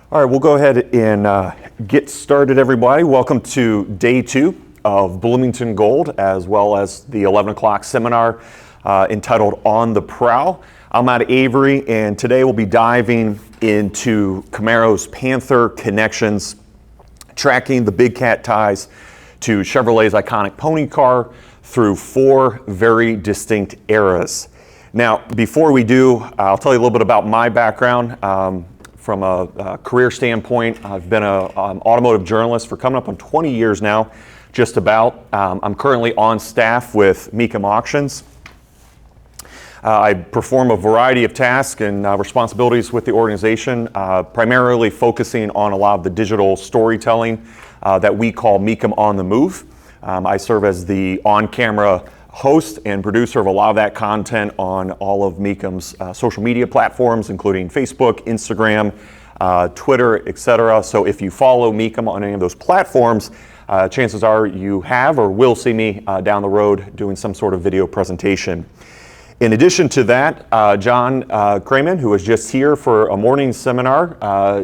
All right, we'll go ahead and get started, everybody. Welcome to day 2 of Bloomington Gold, as well as the 11 o'clock seminar entitled On the Prowl. I'm out of Avery, and today we'll be diving into Camaro's Panther connections, tracking the big cat ties to Chevrolet's iconic pony car through 4 very distinct eras. Now, before we do, I'll tell you a little bit about my background. From a career standpoint, I've been an automotive journalist for coming up on 20 years now, just about. I'm currently on staff with Mecum Auctions. I perform a variety of tasks and responsibilities with the organization, primarily focusing on a lot of the digital storytelling that we call Mecum On the Move. I serve as the on-camera host and producer of a lot of that content on all of Mecum's social media platforms, including Facebook, Instagram, Twitter, etc. So if you follow Mecum on any of those platforms, chances are you have or will see me down the road doing some sort of video presentation. In addition to that, John Crayman, who was just here for a morning seminar,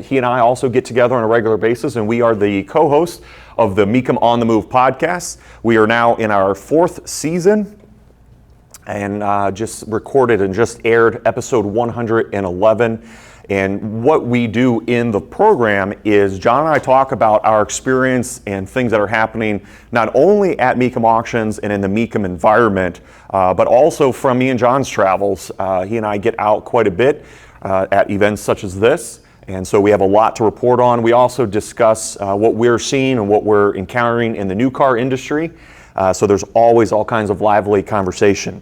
he and I also get together on a regular basis, and we are the co-hosts of the Mecum On the Move podcast. We are now in our 4th season and just recorded and just aired episode 111. And what we do in the program is John and I talk about our experience and things that are happening not only at Mecum Auctions and in the Mecum environment, but also from me and John's travels. He and I get out quite a bit at events such as this. And so we have a lot to report on. We also discuss what we're seeing and what we're encountering in the new car industry. So there's always all kinds of lively conversation.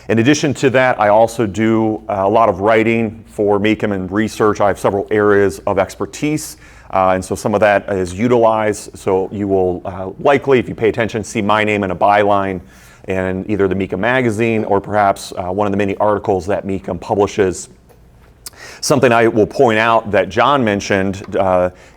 In addition to that, I also do a lot of writing for Mecum and research. I have several areas of expertise, and so some of that is utilized. So you will likely, if you pay attention, see my name in a byline in either the Mecum magazine or perhaps one of the many articles that Mecum publishes. Something I will point out that John mentioned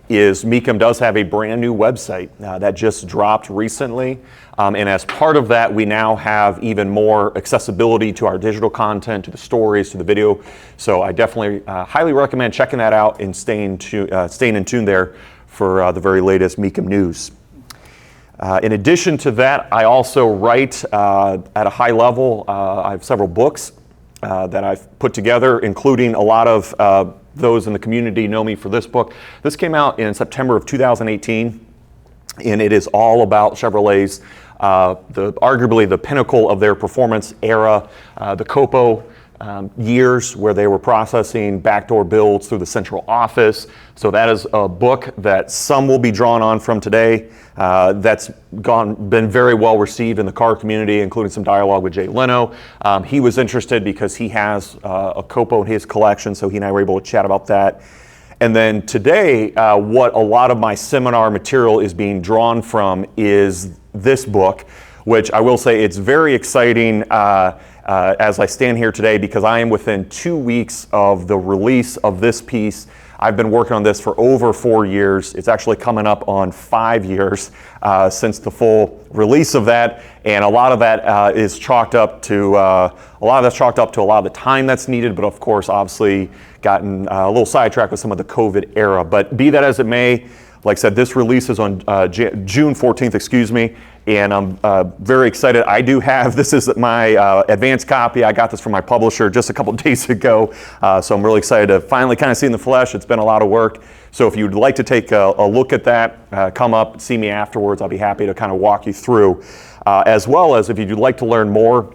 is Mecum does have a brand new website that just dropped recently. And as part of that, we now have even more accessibility to our digital content, to the stories, to the video. So I definitely highly recommend checking that out and staying in tune there for the very latest Mecum news. In addition to that, I also write at a high level. I have several books that I've put together, including a lot of those in the community know me for this book. This came out in September of 2018, and it is all about Chevrolet's, arguably the pinnacle of their performance era, the Copo years where they were processing backdoor builds through the central office. So that is a book that some will be drawn on from today. That's been very well received in the car community, including some dialogue with Jay Leno. He was interested because he has a Copo in his collection, so he and I were able to chat about that. And then today, what a lot of my seminar material is being drawn from is this book, which I will say it's very exciting as I stand here today because I am within 2 weeks of the release of this piece. I've been working on this for over 4 years. It's actually coming up on 5 years since the full release of that, and a lot of that is chalked up to a lot of the time that's needed. But of course, obviously, gotten a little sidetracked with some of the COVID era. But be that as it may, like I said, this releases on June 14th, excuse me, and I'm very excited. I do have, this is my advanced copy. I got this from my publisher just a couple days ago, so I'm really excited to finally kind of see in the flesh. It's been a lot of work. So if you'd like to take a look at that, come up, see me afterwards. I'll be happy to kind of walk you through. As well as if you'd like to learn more,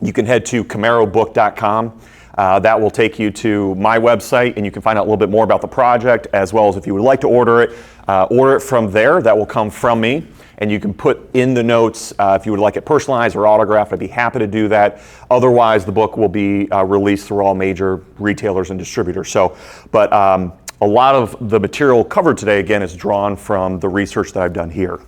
you can head to camarobook.com. That will take you to my website, and you can find out a little bit more about the project, as well as if you would like to order it from there. That will come from me, and you can put in the notes if you would like it personalized or autographed. I'd be happy to do that. Otherwise, the book will be released through all major retailers and distributors. So, but a lot of the material covered today, again, is drawn from the research that I've done here.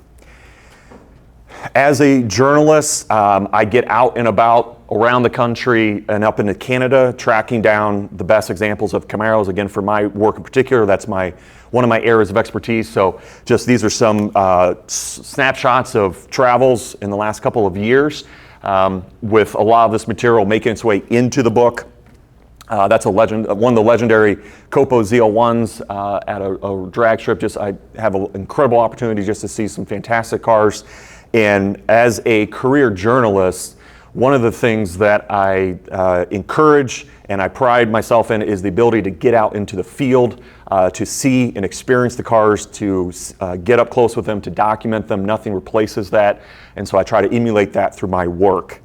As a journalist, I get out and about around the country and up into Canada, tracking down the best examples of Camaros. Again, for my work in particular, that's one of my areas of expertise. So just these are some snapshots of travels in the last couple of years with a lot of this material making its way into the book. That's a legend, one of the legendary Copo ZL1s at a drag strip. I have an incredible opportunity just to see some fantastic cars. And as a career journalist, one of the things that I encourage and I pride myself in is the ability to get out into the field, to see and experience the cars, to get up close with them, to document them. Nothing replaces that. And so I try to emulate that through my work.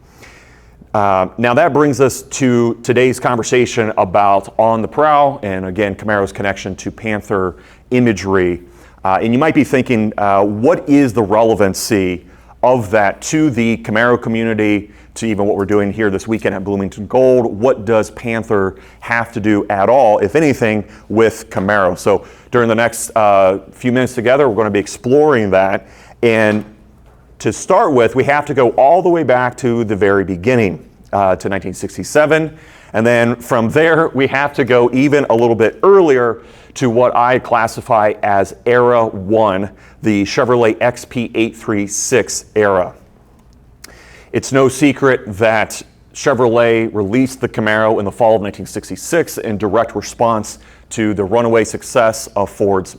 Now that brings us to today's conversation about On the Prowl, and again, Camaro's connection to Panther imagery. And you might be thinking, what is the relevancy of that to the Camaro community, to even what we're doing here this weekend at Bloomington Gold? What does Panther have to do at all, if anything, with Camaro? So during the next few minutes together, we're going to be exploring that. And to start with, we have to go all the way back to the very beginning, to 1967. And then from there, we have to go even a little bit earlier to what I classify as Era 1, the Chevrolet XP836 era. It's no secret that Chevrolet released the Camaro in the fall of 1966 in direct response to the runaway success of Ford's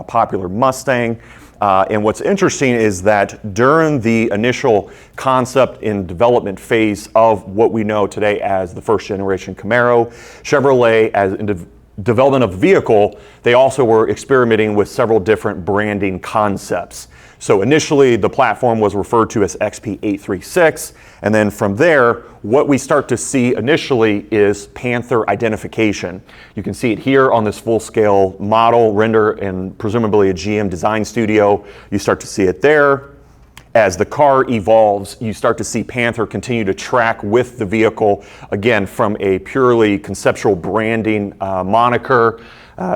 popular Mustang. And what's interesting is that during the initial concept and development phase of what we know today as the first generation Camaro, Chevrolet, as in development of the vehicle, they also were experimenting with several different branding concepts. So initially the platform was referred to as XP836, and then from there, what we start to see initially is Panther identification. You can see it here on this full-scale model render in presumably a GM design studio. You start to see it there. As the car evolves, you start to see Panther continue to track with the vehicle, again, from a purely conceptual branding moniker.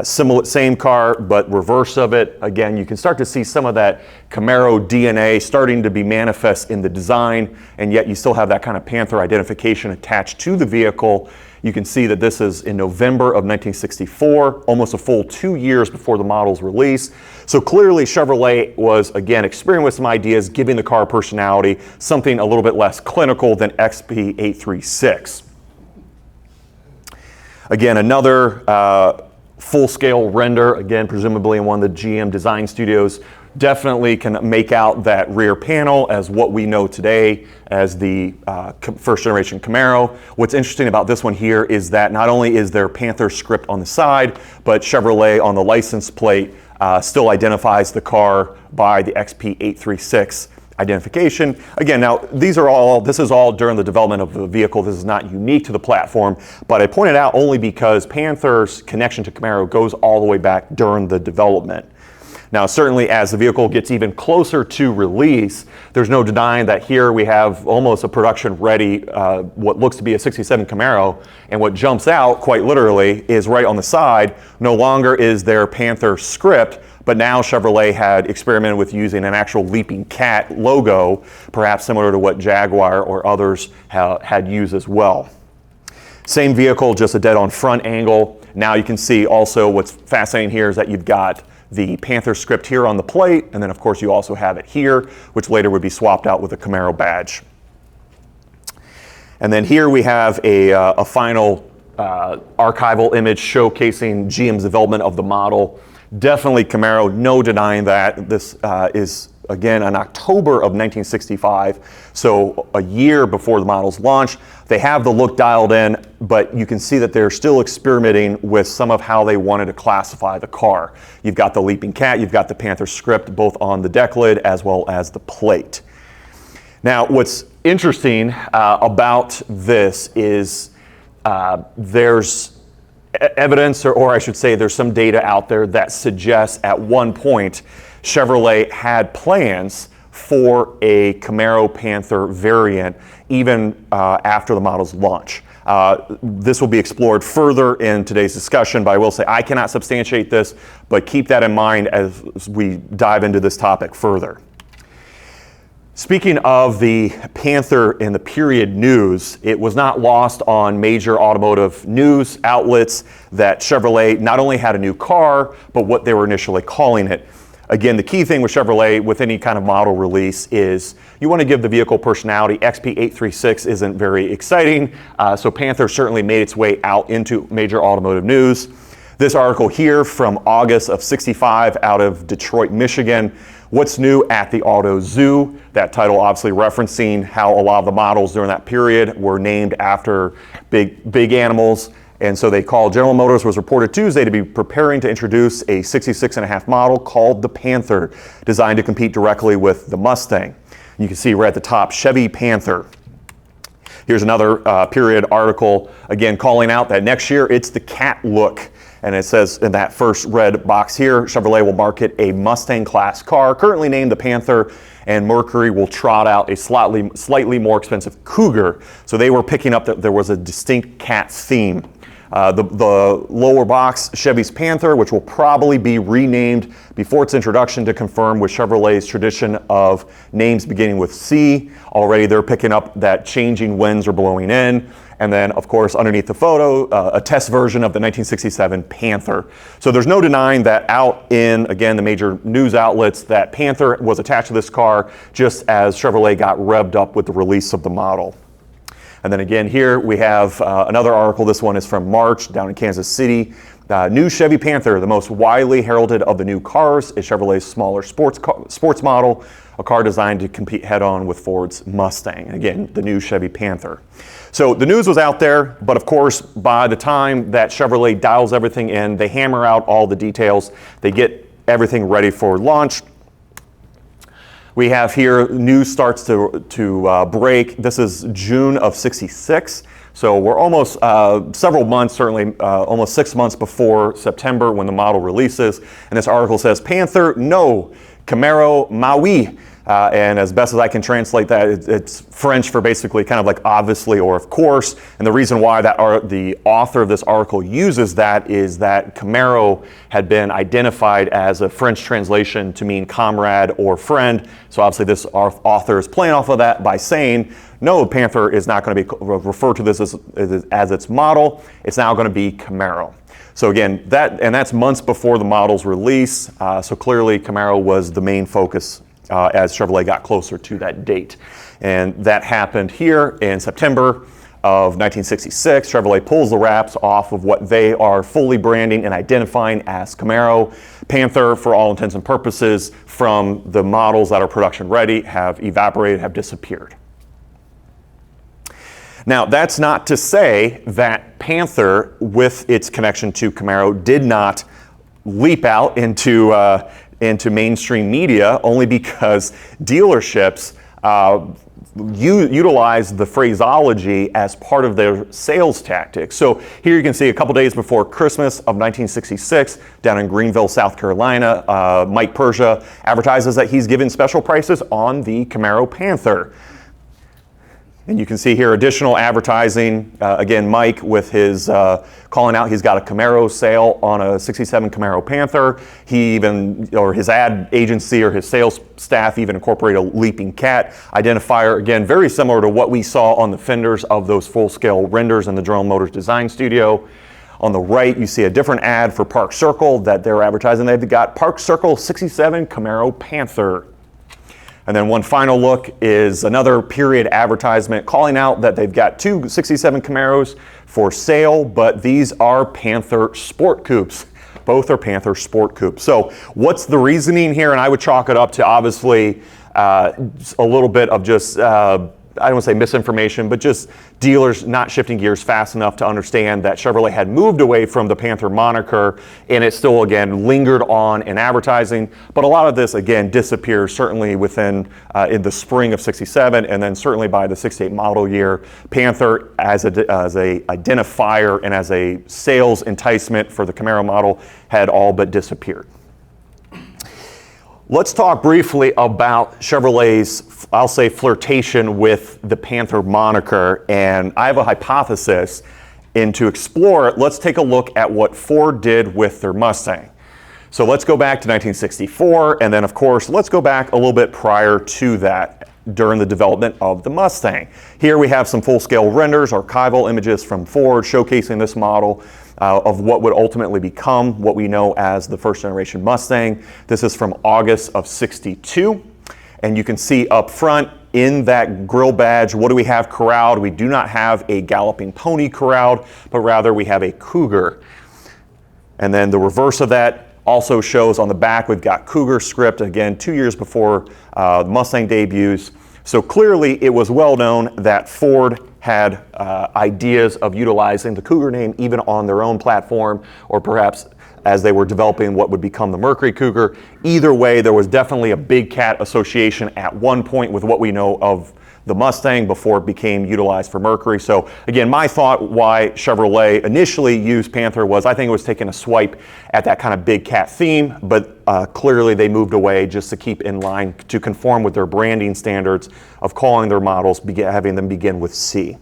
Same car, but reverse of it. Again, you can start to see some of that Camaro DNA starting to be manifest in the design, and yet you still have that kind of Panther identification attached to the vehicle. You can see that this is in November of 1964, almost a full 2 years before the model's release. So clearly Chevrolet was, again, experimenting with some ideas, giving the car personality, something a little bit less clinical than XP836. Again, another full-scale render, again, presumably in one of the GM design studios. Definitely can make out that rear panel as what we know today as the first generation Camaro. What's interesting about this one here is that not only is there Panther script on the side, but Chevrolet on the license plate still identifies the car by the XP836 identification. Again, now this is all during the development of the vehicle. This is not unique to the platform, but I pointed out only because Panther's connection to Camaro goes all the way back during the development. Now, certainly as the vehicle gets even closer to release, there's no denying that here we have almost a production ready, what looks to be a 67 Camaro, and what jumps out quite literally is right on the side, no longer is there Panther script, but now Chevrolet had experimented with using an actual leaping cat logo, perhaps similar to what Jaguar or others had used as well. Same vehicle, just a dead-on front angle. Now you can see also what's fascinating here is that you've got the Panther script here on the plate, and then of course you also have it here, which later would be swapped out with a Camaro badge. And then here we have a final archival image showcasing GM's development of the model. Definitely Camaro, no denying that. This is again in October of 1965, so a year before the model's launch. They have the look dialed in, but you can see that they're still experimenting with some of how they wanted to classify the car. You've got the leaping cat, you've got the Panther script both on the deck lid as well as the plate. Now, what's interesting about this is there's evidence, or I should say there's some data out there that suggests at one point Chevrolet had plans for a Camaro Panther variant even after the model's launch. This will be explored further in today's discussion, but I will say I cannot substantiate this, but keep that in mind as we dive into this topic further. Speaking of the Panther in the period news, it was not lost on major automotive news outlets that Chevrolet not only had a new car, but what they were initially calling it. Again, the key thing with Chevrolet with any kind of model release is you want to give the vehicle personality. XP836 isn't very exciting, so Panther certainly made its way out into major automotive news. This article here from August of '65 out of Detroit, Michigan. What's new at the Auto Zoo? That title obviously referencing how a lot of the models during that period were named after big animals. And so they called, General Motors was reported Tuesday to be preparing to introduce a 66.5 model called the Panther, designed to compete directly with the Mustang. You can see right at the top, Chevy Panther. Here's another period article, again calling out that next year it's the cat look. And it says in that first red box here, Chevrolet will market a Mustang class car, currently named the Panther, and Mercury will trot out a slightly more expensive Cougar. So they were picking up that there was a distinct cat theme. The lower box, Chevy's Panther, which will probably be renamed before its introduction to confirm with Chevrolet's tradition of names beginning with C. Already they're picking up that changing winds are blowing in. And then, of course, underneath the photo, a test version of the 1967 Panther. So there's no denying that out in, again, the major news outlets that Panther was attached to this car just as Chevrolet got revved up with the release of the model. And then again here we have another article. This one is from March down in Kansas City. New Chevy Panther, the most widely heralded of the new cars, is Chevrolet's smaller sports model, a car designed to compete head-on with Ford's Mustang. Again, the new Chevy Panther. So the news was out there, but of course, by the time that Chevrolet dials everything in, they hammer out all the details, they get everything ready for launch. We have here, news starts to break. This is June of '66. So we're almost several months, certainly almost 6 months before September when the model releases. And this article says, Panther, no, Camaro, Maui. And as best as I can translate that, it's French for basically kind of like obviously or of course. And the reason why the author of this article uses that is that Camaro had been identified as a French translation to mean comrade or friend. So obviously this author is playing off of that by saying, no, Panther is not going to be referred to this as its model. It's now going to be Camaro. So again, that's months before the model's release. So clearly Camaro was the main focus as Chevrolet got closer to that date. And that happened here in September of 1966. Chevrolet pulls the wraps off of what they are fully branding and identifying as Camaro. Panther, for all intents and purposes, from the models that are production ready, have evaporated, have disappeared. Now, that's not to say that Panther, with its connection to Camaro, did not leap out into mainstream media, only because dealerships utilize the phraseology as part of their sales tactics. So here you can see a couple days before Christmas of 1966, down in Greenville, South Carolina, Mike Persia advertises that he's giving special prices on the Camaro Panther. And you can see here additional advertising. Again, Mike with his calling out, he's got a Camaro sale on a '67 Camaro Panther. He even, or his ad agency or his sales staff even incorporate a leaping cat identifier. Again, very similar to what we saw on the fenders of those full-scale renders in the General Motors Design Studio. On the right, you see a different ad for Park Circle that they're advertising. They've got Park Circle '67 Camaro Panther. And then one final look is another period advertisement calling out that they've got two '67 Camaros for sale, but these are Panther Sport Coupes. Both are Panther Sport Coupes. So what's the reasoning here? And I would chalk it up to obviously a little bit of just, I don't want to say misinformation, but just dealers not shifting gears fast enough to understand that Chevrolet had moved away from the Panther moniker, and it still, again, lingered on in advertising. But a lot of this, again, disappears certainly within in the spring of '67, and then certainly by the '68 model year. Panther as a identifier and as a sales enticement for the Camaro model had all but disappeared. Let's talk briefly about Chevrolet's, I'll say, flirtation with the Panther moniker. And I have a hypothesis, and to explore it, let's take a look at what Ford did with their Mustang. So let's go back to 1964, and then of course, let's go back a little bit prior to that during the development of the Mustang. Here we have some full-scale renders, archival images from Ford showcasing this model. of what would ultimately become what we know as the first generation Mustang. This is from August of '62. And you can see up front in that grill badge, what do we have corralled? We do not have a galloping pony corralled, but rather we have a cougar. And then the reverse of that also shows on the back, we've got cougar script, again, 2 years before the Mustang debuts. So clearly it was well known that Ford had ideas of utilizing the cougar name even on their own platform, or perhaps as they were developing what would become the Mercury Cougar. Either way, there was definitely a big cat association at one point with what we know of the Mustang before it became utilized for Mercury. So again, my thought why Chevrolet initially used Panther was I think it was taking a swipe at that kind of big cat theme, but clearly they moved away just to keep in line to conform with their branding standards of calling their models, having them begin with C.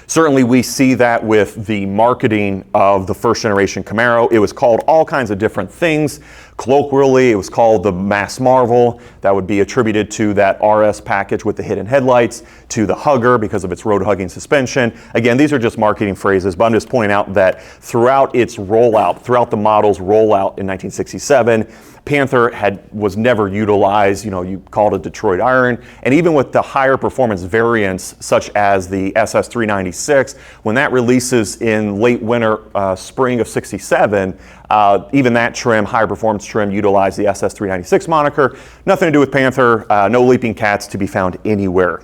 Certainly we see that with the marketing of the first generation Camaro. It was called all kinds of different things. Colloquially, it was called the Mass Marvel. That would be attributed to that RS package with the hidden headlights, to the Hugger because of its road hugging suspension. Again, these are just marketing phrases, but I'm just pointing out that throughout its rollout, throughout the model's rollout in 1967, Panther was never utilized. You know, you called it Detroit Iron. And even with the higher performance variants, such as the SS396, when that releases in late winter, spring of '67, even that trim, higher performance trim, utilized the SS396 moniker. Nothing to do with Panther, no leaping cats to be found anywhere.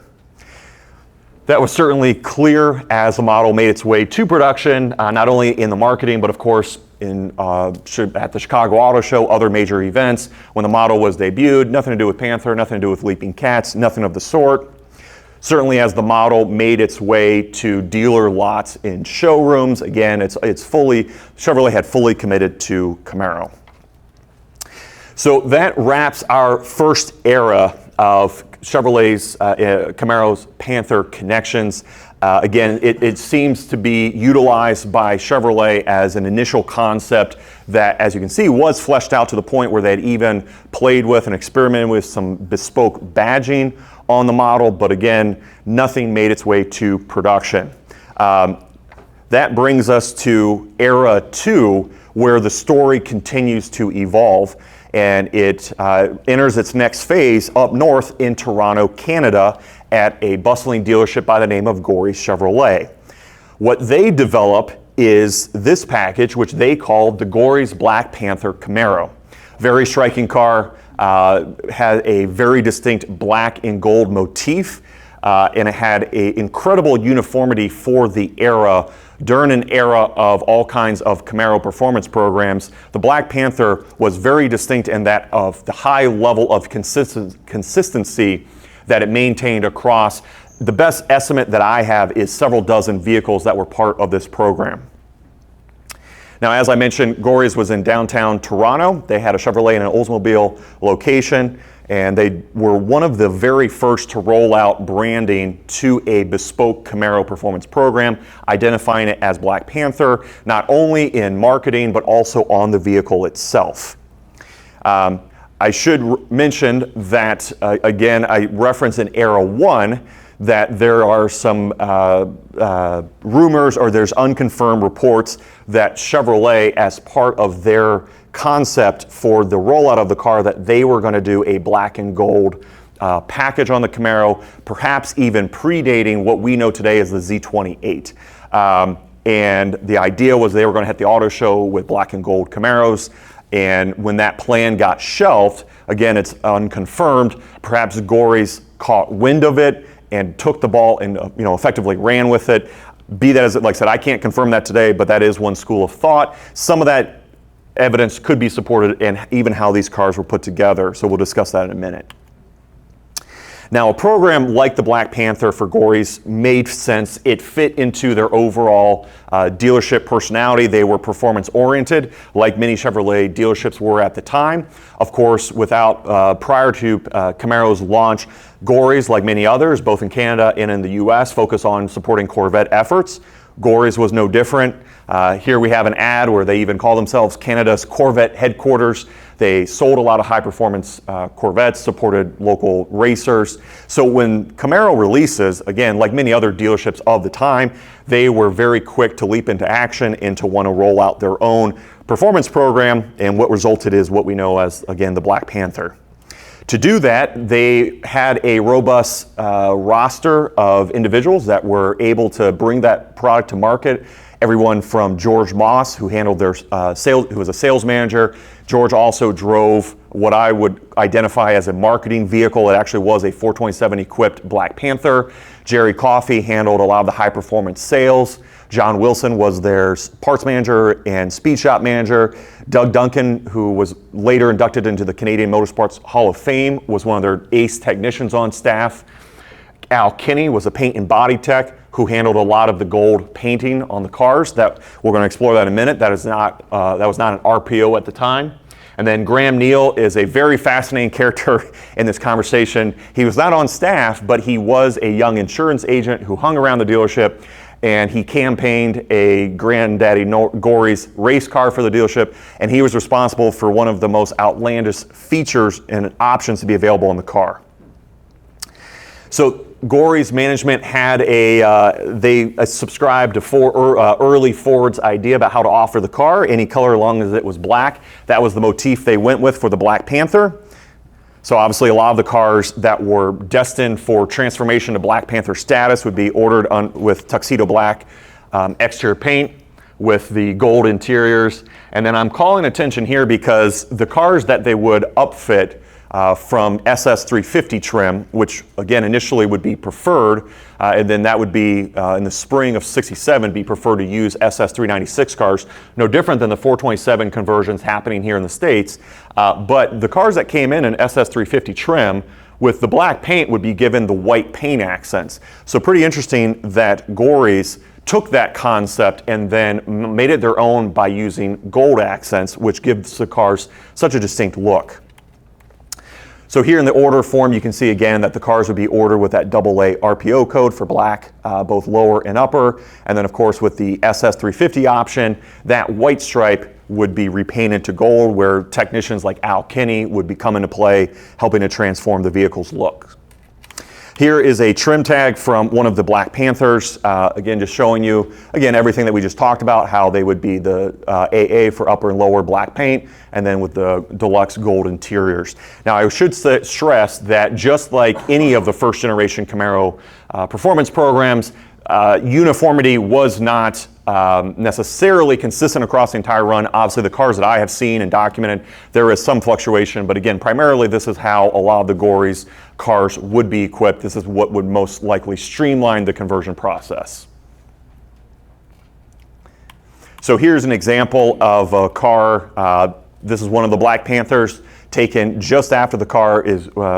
That was certainly clear as the model made its way to production, not only in the marketing, but of course at the Chicago Auto Show, other major events. When the model was debuted, nothing to do with Panther, nothing to do with leaping cats, nothing of the sort. Certainly as the model made its way to dealer lots in showrooms, again, Chevrolet had fully committed to Camaro. So that wraps our first era of Chevrolet's Camaro's Panther connections. Again, it seems to be utilized by Chevrolet as an initial concept that, as you can see, was fleshed out to the point where they'd even played with and experimented with some bespoke badging on the model, but again, nothing made its way to production. That brings us to era 2, where the story continues to evolve, and it enters its next phase up north in Toronto, Canada, at a bustling dealership by the name of Gorries Chevrolet. What they develop is this package, which they called the Gorries Black Panther Camaro. Very striking car, had a very distinct black and gold motif, and it had an incredible uniformity for the era. During an era of all kinds of Camaro performance programs, the Black Panther was very distinct in that of the high level of consistency that it maintained across. The best estimate that I have is several dozen vehicles that were part of this program. Now, as I mentioned, Gorries was in downtown Toronto. They had a Chevrolet and an Oldsmobile location, and they were one of the very first to roll out branding to a bespoke Camaro performance program, identifying it as Black Panther, not only in marketing, but also on the vehicle itself. I should mention that, again, I reference in Era 1 that there are some rumors, or there's unconfirmed reports that Chevrolet, as part of their concept for the rollout of the car, that they were going to do a black and gold package on the Camaro, perhaps even predating what we know today as the Z28. And the idea was they were going to hit the auto show with black and gold Camaros. And when that plan got shelved, again, it's unconfirmed, perhaps Gorries caught wind of it and took the ball and effectively ran with it. Be that as it, like I said, I can't confirm that today, but that is one school of thought. Some of that evidence could be supported in even how these cars were put together, so we'll discuss that in a minute. Now, a program like the Black Panther for Gorries made sense. It fit into their overall dealership personality. They were performance-oriented, like many Chevrolet dealerships were at the time. Of course, prior to Camaro's launch, Gorries, like many others, both in Canada and in the US, focus on supporting Corvette efforts. Gorries was no different. Here we have an ad where they even call themselves Canada's Corvette headquarters. They sold a lot of high-performance Corvettes, supported local racers. So when Camaro releases, again, like many other dealerships of the time, they were very quick to leap into action and to want to roll out their own performance program, and what resulted is what we know as, again, the Black Panther. To do that, they had a robust roster of individuals that were able to bring that product to market. Everyone from George Moss, who handled their sales, who was a sales manager. George also drove what I would identify as a marketing vehicle. It actually was a 427 equipped Black Panther. Jerry Coffey handled a lot of the high performance sales. John Wilson was their parts manager and speed shop manager. Doug Duncan, who was later inducted into the Canadian Motorsports Hall of Fame, was one of their ace technicians on staff. Al Kinney was a paint and body tech who handled a lot of the gold painting on the cars. That we're going to explore that in a minute. That was not an RPO at the time. And then Graham Neal is a very fascinating character in this conversation. He was not on staff, but he was a young insurance agent who hung around the dealership, and he campaigned a Granddaddy Gorries race car for the dealership, and he was responsible for one of the most outlandish features and options to be available in the car. So Gorries management had they subscribed to early Ford's idea about how to offer the car, any color as long as it was black. That was the motif they went with for the Black Panther. So obviously a lot of the cars that were destined for transformation to Black Panther status would be ordered with tuxedo black exterior paint with the gold interiors. And then I'm calling attention here because the cars that they would upfit from SS350 trim, which again initially would be preferred, and then that would be in the spring of '67 be preferred to use SS396 cars, no different than the 427 conversions happening here in the States. But the cars that came in SS350 trim with the black paint would be given the white paint accents. So pretty interesting that Gorries took that concept and then made it their own by using gold accents, which gives the cars such a distinct look. So here in the order form, you can see again that the cars would be ordered with that AA RPO code for black, both lower and upper. And then of course with the SS350 option, that white stripe would be repainted to gold, where technicians like Al Kinney would be coming into play, helping to transform the vehicle's look. Here is a trim tag from one of the Black Panthers. Again, just showing you, again, everything that we just talked about, how they would be the AA for upper and lower black paint, and then with the deluxe gold interiors. Now, I should stress that just like any of the first generation Camaro performance programs, uniformity was not necessarily consistent across the entire run. Obviously, the cars that I have seen and documented, there is some fluctuation, but again, primarily this is how a lot of the Gorries cars would be equipped. This is what would most likely streamline the conversion process. So here's an example of a car. This is one of the Black Panthers taken just after the car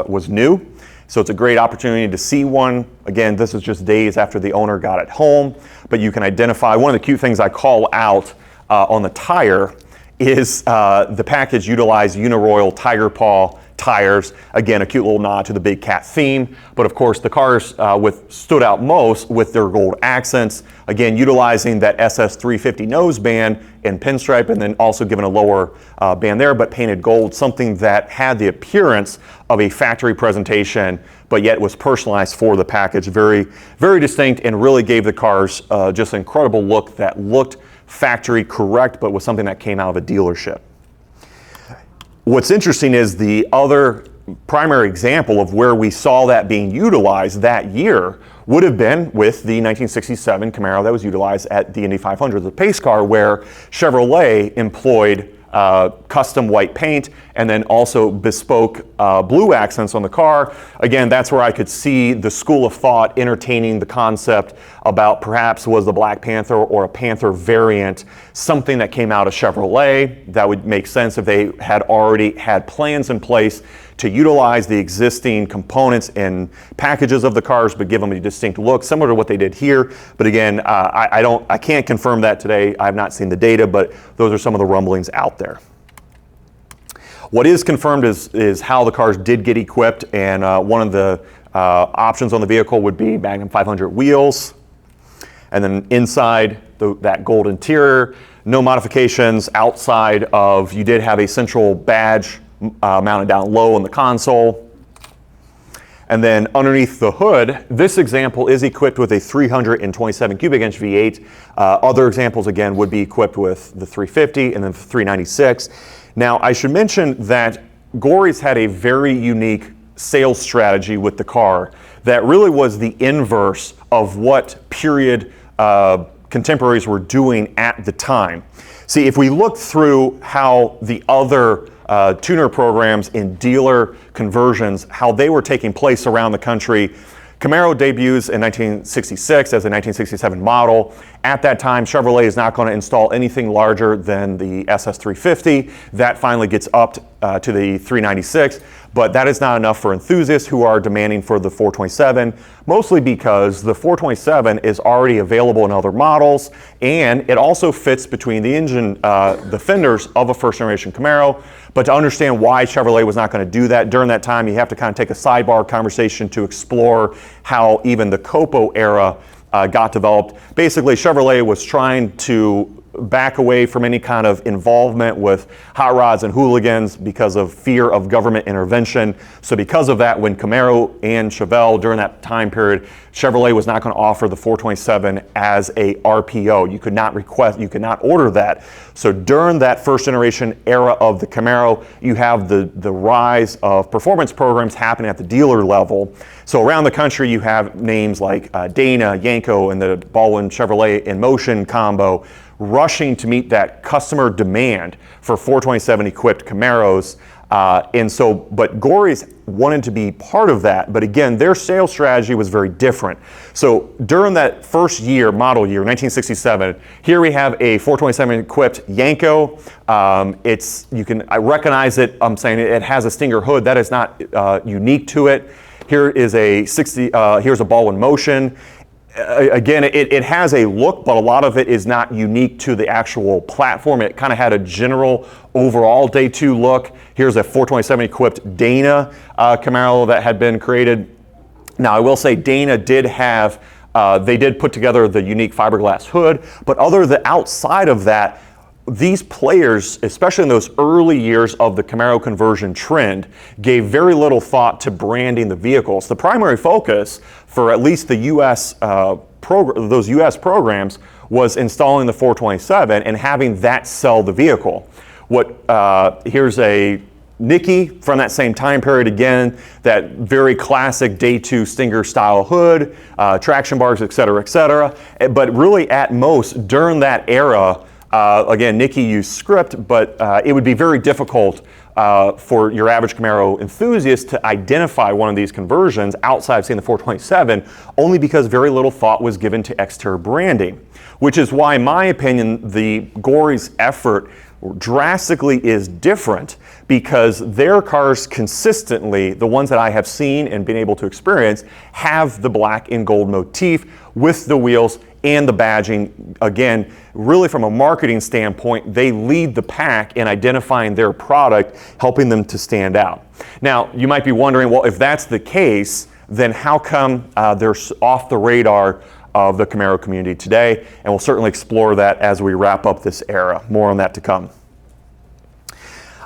was new. So it's a great opportunity to see one. Again, this is just days after the owner got it home, but you can identify, one of the cute things I call out on the tire is the package utilized Uniroyal Tiger Paw tires. Again, a cute little nod to the big cat theme, but of course the cars stood out most with their gold accents. Again, utilizing that SS350 nose band and pinstripe, and then also given a lower band there, but painted gold, something that had the appearance of a factory presentation, but yet was personalized for the package. Very, very distinct, and really gave the cars just an incredible look that looked factory correct, but was something that came out of a dealership. What's interesting is the other primary example of where we saw that being utilized that year would have been with the 1967 Camaro that was utilized at the Indy 500, the pace car, where Chevrolet employed custom white paint and then also bespoke blue accents on the car. Again, that's where I could see the school of thought entertaining the concept about perhaps was the Black Panther or a Panther variant something that came out of Chevrolet. That would make sense if they had already had plans in place to utilize the existing components and packages of the cars, but give them a distinct look, similar to what they did here. But again, I can't confirm that today. I have not seen the data, but those are some of the rumblings out there. What is confirmed is how the cars did get equipped, and one of the options on the vehicle would be Magnum 500 wheels. And then inside that gold interior, no modifications outside of, you did have a central badge mounted down low on the console. And then underneath the hood, this example is equipped with a 327 cubic inch V8. Other examples, again, would be equipped with the 350 and then the 396. Now, I should mention that Gorries had a very unique sales strategy with the car that really was the inverse of what period contemporaries were doing at the time. See, if we look through how the other tuner programs and dealer conversions, how they were taking place around the country, Camaro debuts in 1966 as a 1967 model. At that time, Chevrolet is not going to install anything larger than the SS350. That finally gets upped to the 396, but that is not enough for enthusiasts who are demanding for the 427, mostly because the 427 is already available in other models, and it also fits between the engine, the fenders of a first generation Camaro. But to understand why Chevrolet was not going to do that during that time, you have to kind of take a sidebar conversation to explore how even the Copo era got developed. Basically, Chevrolet was trying to back away from any kind of involvement with hot rods and hooligans because of fear of government intervention. So because of that, when Camaro and Chevelle during that time period, Chevrolet was not going to offer the 427 as a RPO. You could not request, you could not order that. So during that first generation era of the Camaro, you have the rise of performance programs happening at the dealer level. So around the country, you have names like Dana, Yanko, and the Baldwin Chevrolet In Motion combo rushing to meet that customer demand for 427 equipped Camaros. But Gorries wanted to be part of that, but again, their sales strategy was very different. So during that first year, model year, 1967, here we have a 427 equipped Yanko. I recognize it, I'm saying it has a Stinger hood. That is not unique to it. Here is here's a Baldwin Motion. Again, it has a look, but a lot of it is not unique to the actual platform. It kind of had a general overall day two look. Here's a 427 equipped Dana Camaro that had been created. Now, I will say Dana did have, they did put together the unique fiberglass hood, but outside of that, these players, especially in those early years of the Camaro conversion trend, gave very little thought to branding the vehicles. The primary focus for at least the those U.S. programs was installing the 427 and having that sell the vehicle. Here's a Nicky from that same time period, again, that very classic day two Stinger style hood, traction bars, et cetera, et cetera. But really at most during that era, again, Nicky used script, but it would be very difficult for your average Camaro enthusiast to identify one of these conversions outside of seeing the 427, only because very little thought was given to exterior branding, which is why, in my opinion, the Gorries effort drastically is different, because their cars consistently, the ones that I have seen and been able to experience, have the black and gold motif with the wheels and the badging. Again, really from a marketing standpoint, they lead the pack in identifying their product, helping them to stand out. Now, you might be wondering, well, if that's the case, then how come they're off the radar of the Camaro community today? And we'll certainly explore that as we wrap up this era. More on that to come.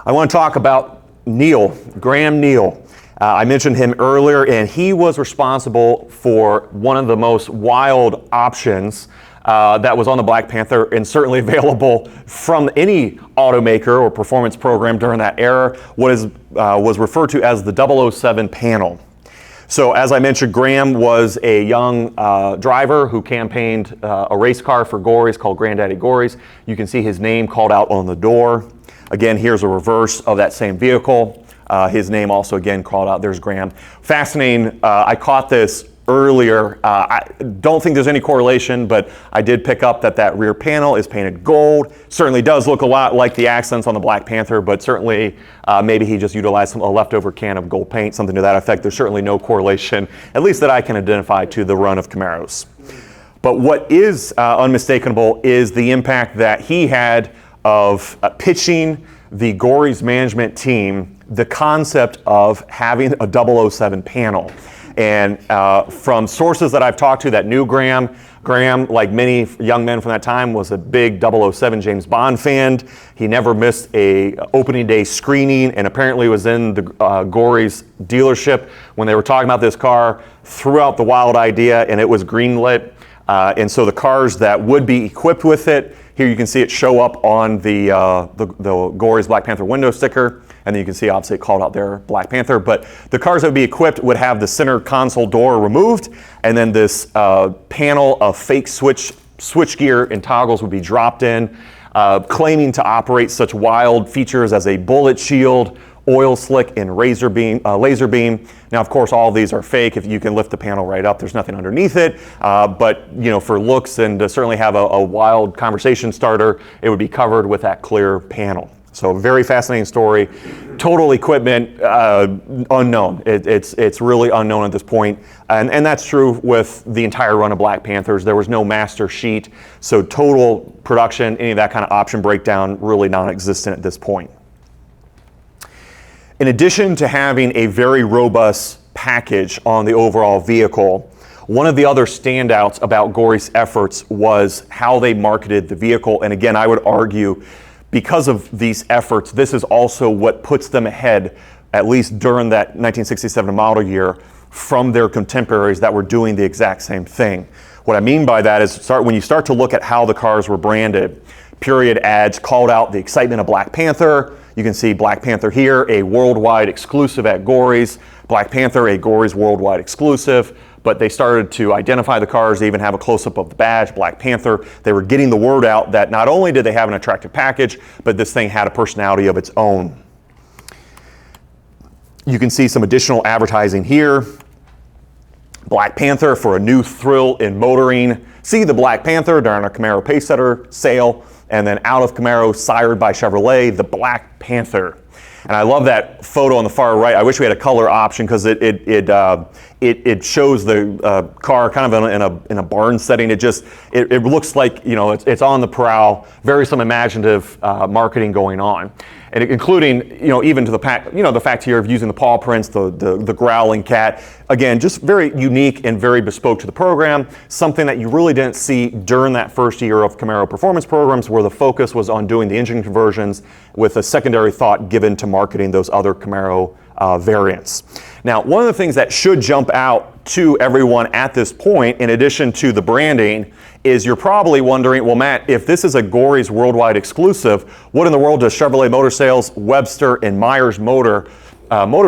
I want to talk about Graham Neal. I mentioned him earlier, and he was responsible for one of the most wild options that was on the Black Panther, and certainly available from any automaker or performance program during that era, was referred to as the 007 panel. So as I mentioned, Graham was a young driver who campaigned a race car for Gorries called Granddaddy Gorries. You can see his name called out on the door. Again, here's a reverse of that same vehicle. His name also again called out. There's Graham. Fascinating. I caught this earlier. I don't think there's any correlation, but I did pick up that rear panel is painted gold. Certainly does look a lot like the accents on the Black Panther, but certainly maybe he just utilized a leftover can of gold paint, something to that effect. There's certainly no correlation, at least that I can identify, to the run of Camaros. But what is unmistakable is the impact that he had of pitching the Gorries management team the concept of having a 007 panel. And from sources that I've talked to that knew Graham, like many young men from that time, was a big 007 James Bond fan. He never missed a opening day screening, and apparently was in the Gorries dealership when they were talking about this car, threw out the wild idea, and it was greenlit. And so the cars that would be equipped with it, here you can see it show up on the Gorries Black Panther window sticker, and then you can see obviously it called out there Black Panther, but the cars that would be equipped would have the center console door removed, and then this panel of fake switch gear and toggles would be dropped in, claiming to operate such wild features as a bullet shield, oil slick, and laser beam. Now, of course, all of these are fake. If you can lift the panel right up, there's nothing underneath it. But for looks and to certainly have a wild conversation starter, it would be covered with that clear panel. So, very fascinating story. Total equipment unknown. It's really unknown at this point, and that's true with the entire run of Black Panthers. There was no master sheet, so total production, any of that kind of option breakdown, really non-existent at this point. In addition to having a very robust package on the overall vehicle, one of the other standouts about Gorries' efforts was how they marketed the vehicle. And again, I would argue, because of these efforts, this is also what puts them ahead, at least during that 1967 model year, from their contemporaries that were doing the exact same thing. What I mean by that is when you start to look at how the cars were branded, period ads called out the excitement of Black Panther. You can see Black Panther here, a worldwide exclusive at Gorries. Black Panther, a Gorries worldwide exclusive. But they started to identify the cars, they even have a close-up of the badge, Black Panther. They were getting the word out that not only did they have an attractive package, but this thing had a personality of its own. You can see some additional advertising here. Black Panther for a new thrill in motoring. See the Black Panther during a Camaro Pacesetter sale. And then out of Camaro, sired by Chevrolet, the Black Panther. And I love that photo on the far right. I wish we had a color option because it shows the car kind of in a barn setting. It looks like it's on the prowl. Very some imaginative marketing going on, and including even to the fact here of using the paw prints, the growling cat. Again, just very unique and very bespoke to the program. Something that you really didn't see during that first year of Camaro performance programs, where the focus was on doing the engine conversions with a secondary thought given to marketing those other Camaro variants. Now, one of the things that should jump out to everyone at this point, in addition to the branding, is you're probably wondering, well, Matt, if this is a Gorries worldwide exclusive, what in the world does Chevrolet Motor Sales, Webster, and Myers Motor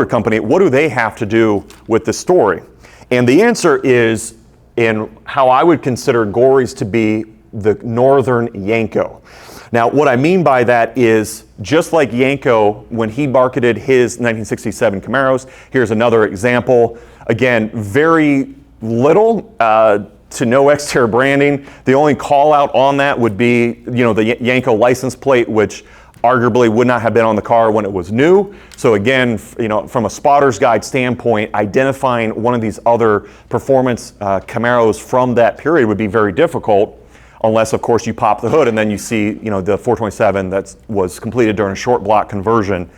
Company, what do they have to do with this story? And the answer is in how I would consider Gorries to be the Northern Yanko. Now, what I mean by that is, just like Yanko, when he marketed his 1967 Camaros, here's another example. Again, very little to no exterior branding. The only call out on that would be, the Yanko license plate, which arguably would not have been on the car when it was new. So again, from a spotter's guide standpoint, identifying one of these other performance Camaros from that period would be very difficult, unless, of course, you pop the hood and then you see, the 427 that was completed during a short block conversion.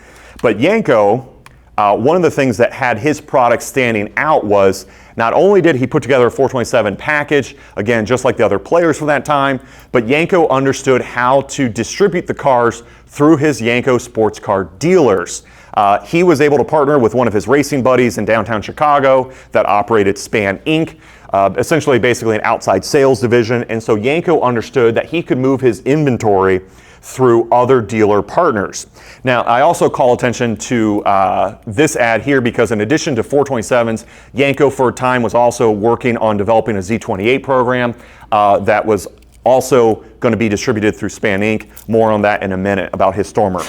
But Yanko, one of the things that had his product standing out was not only did he put together a 427 package, again, just like the other players from that time, but Yanko understood how to distribute the cars through his Yanko sports car dealers. He was able to partner with one of his racing buddies in downtown Chicago that operated Span Inc., essentially basically an outside sales division. And so Yanko understood that he could move his inventory through other dealer partners. Now, I also call attention to this ad here because in addition to 427s, Yanko for a time was also working on developing a Z28 program that was also going to be distributed through Span Inc. More on that in a minute about his Stormer.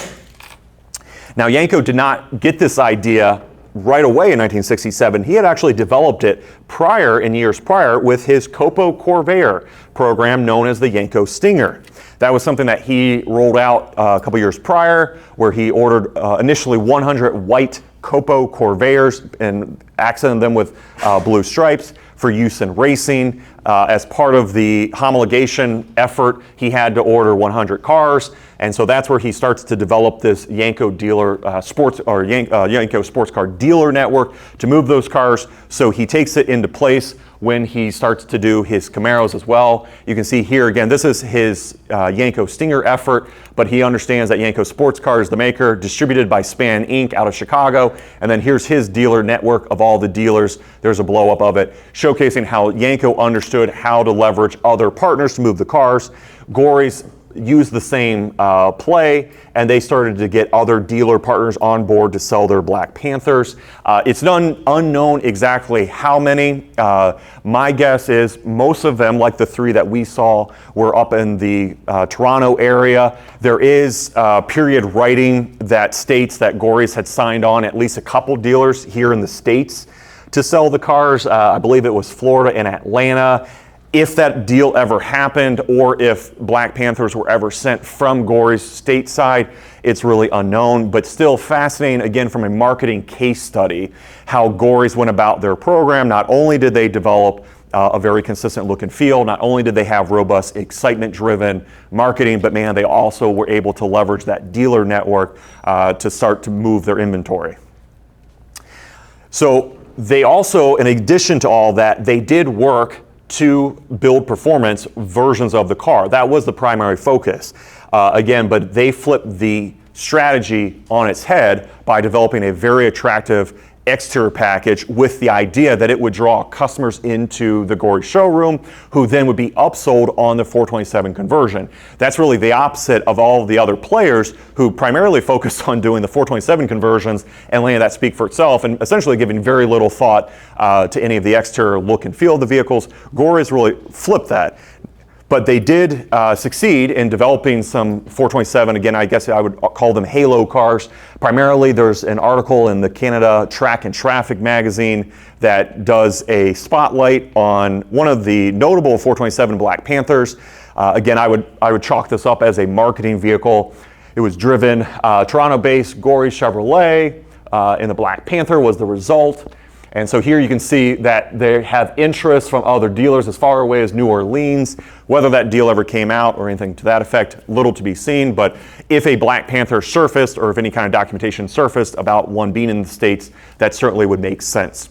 Now, Yanko did not get this idea right away in 1967. He had actually developed it in years prior with his Copo Corvair program known as the Yanko Stinger. That was something that he rolled out a couple years prior, where he ordered initially 100 white Copo Corvairs and accented them with blue stripes for use in racing. As part of the homologation effort, he had to order 100 cars, and so that's where he starts to develop this Yanko dealer Yanko sports car dealer network to move those cars. So he takes it into place when he starts to do his Camaros as well. You can see here again, this is his Yanko Stinger effort, but he understands that Yanko Sports Cars, the maker, distributed by Span Inc. out of Chicago, and then here's his dealer network of all the dealers. There's a blow up of it, showcasing how Yanko understood how to leverage other partners to move the cars. Gorries used the same play, and they started to get other dealer partners on board to sell their Black Panthers. It's unknown exactly how many. My guess is most of them, like the three that we saw, were up in the Toronto area. There is period writing that states that Gorries had signed on at least a couple dealers here in the States to sell the cars. I believe it was Florida and Atlanta. If that deal ever happened, or if Black Panthers were ever sent from Gorries stateside, it's really unknown, but still fascinating, again, from a marketing case study, how Gorries went about their program. Not only did they develop a very consistent look and feel, not only did they have robust, excitement-driven marketing, but man, they also were able to leverage that dealer network to start to move their inventory. So they also, in addition to all that, they did work to build performance versions of the car. That was the primary focus. Again, but they flipped the strategy on its head by developing a very attractive exterior package with the idea that it would draw customers into the Gorries showroom who then would be upsold on the 427 conversion. That's really the opposite of all of the other players who primarily focused on doing the 427 conversions and letting that speak for itself and essentially giving very little thought to any of the exterior look and feel of the vehicles. Gorries really flipped that. But they did succeed in developing some 427. Again, I guess I would call them halo cars. Primarily, there's an article in the Canada Track and Traffic magazine that does a spotlight on one of the notable 427 Black Panthers. Again, I would chalk this up as a marketing vehicle. It was driven Toronto-based Gorries Chevrolet, and the Black Panther was the result. And so here you can see that they have interest from other dealers as far away as New Orleans. Whether that deal ever came out or anything to that effect, little to be seen. But if a Black Panther surfaced, or if any kind of documentation surfaced about one being in the States, that certainly would make sense.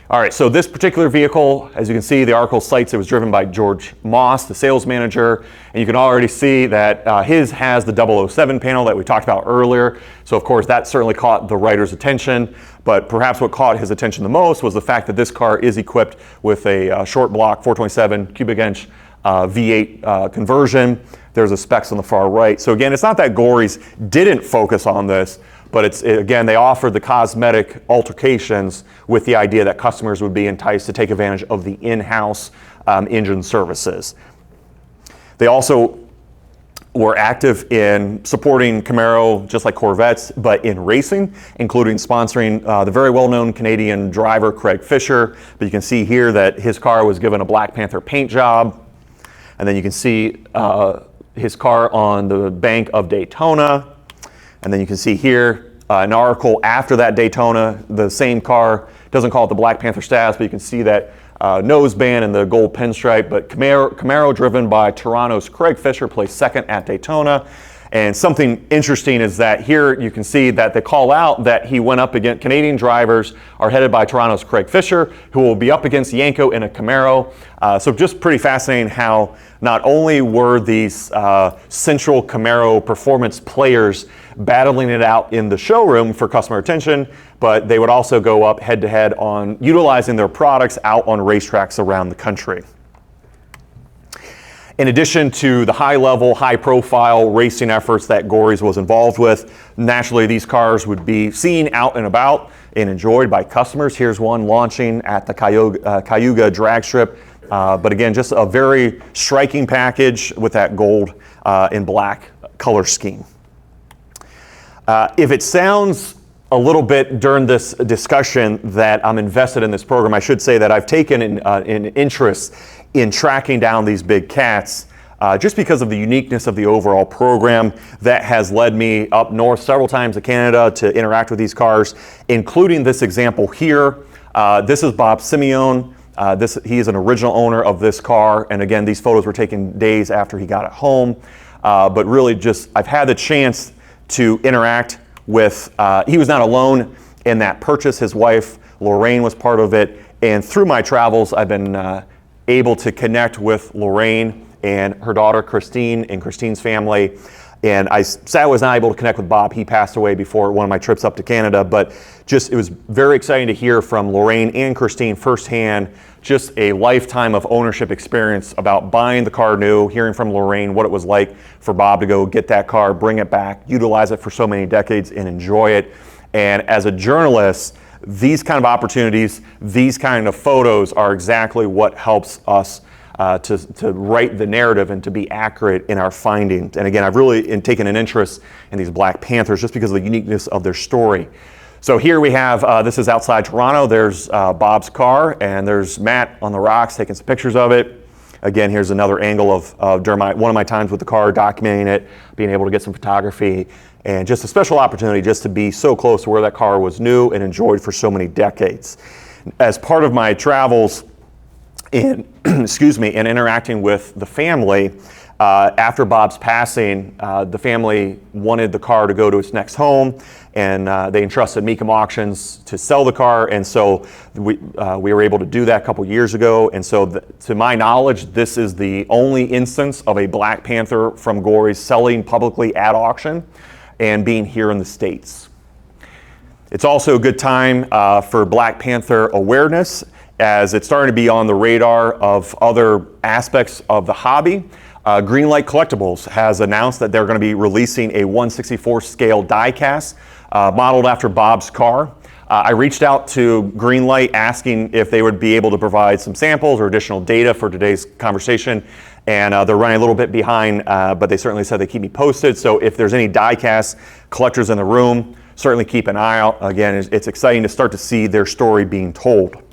All right, so this particular vehicle, as you can see, the article cites it was driven by George Moss, the sales manager, and you can already see that his has the 007 panel that we talked about earlier. So of course that certainly caught the writer's attention, but perhaps what caught his attention the most was the fact that this car is equipped with a short block 427 cubic inch V8 conversion. There's the specs on the far right. So again, it's not that Gorries didn't focus on this, but again, they offered the cosmetic altercations with the idea that customers would be enticed to take advantage of the in-house engine services. They also were active in supporting Camaro, just like Corvettes, but in racing, including sponsoring the very well-known Canadian driver Craig Fisher. But you can see here that his car was given a Black Panther paint job. And then you can see his car on the bank of Daytona. And then you can see here an article after that Daytona, the same car, doesn't call it the Black Panther status, but you can see that noseband and the gold pinstripe. But Camaro driven by Toronto's Craig Fisher placed second at Daytona. And something interesting is that here you can see that they call out that he went up against Canadian drivers are headed by Toronto's Craig Fisher, who will be up against Yanko in a Camaro. So just pretty fascinating how not only were these central Camaro performance players battling it out in the showroom for customer attention, but they would also go up head to head on utilizing their products out on racetracks around the country. In addition to the high-level, high-profile racing efforts that Gorries was involved with, naturally these cars would be seen out and about and enjoyed by customers. Here's one launching at the Cayuga drag strip. But again, just a very striking package with that gold and black color scheme. If it sounds a little bit during this discussion that I'm invested in this program, I should say that I've taken an interest in tracking down these big cats just because of the uniqueness of the overall program that has led me up north several times to Canada to interact with these cars, including this example here. This is Bob Simeone He is an original owner of this car, and again, these photos were taken days after he got it home. But really just, I've had the chance to interact with, he was not alone in that purchase. His wife, Lorraine, was part of it. And through my travels, I've been able to connect with Lorraine and her daughter, Christine, and Christine's family. And I sadly was not able to connect with Bob. He passed away before one of my trips up to Canada, but just, it was very exciting to hear from Lorraine and Christine firsthand, just a lifetime of ownership experience about buying the car new, hearing from Lorraine what it was like for Bob to go get that car, bring it back, utilize it for so many decades and enjoy it. And as a journalist, these kind of opportunities, these kind of photos are exactly what helps us to write the narrative and to be accurate in our findings. And again, I've really taken an interest in these Black Panthers just because of the uniqueness of their story. So here we have, this is outside Toronto. There's Bob's car, and there's Matt on the rocks taking some pictures of it. Again, here's another angle of during one of my times with the car, documenting it, being able to get some photography, and just a special opportunity just to be so close to where that car was new and enjoyed for so many decades. As part of my travels in, excuse me, in interacting with the family, after Bob's passing, the family wanted the car to go to its next home, and they entrusted Mecum Auctions to sell the car, and so we were able to do that a couple years ago. And so to my knowledge, this is the only instance of a Black Panther from Gorries selling publicly at auction and being here in the States. It's also a good time for Black Panther awareness, as it's starting to be on the radar of other aspects of the hobby. Greenlight Collectibles has announced that they're going to be releasing a 1/64 scale diecast modeled after Bob's car. I reached out to Greenlight asking if they would be able to provide some samples or additional data for today's conversation, and they're running a little bit behind, but they certainly said they keep me posted. So if there's any diecast collectors in the room, certainly keep an eye out. Again, it's exciting to start to see their story being told.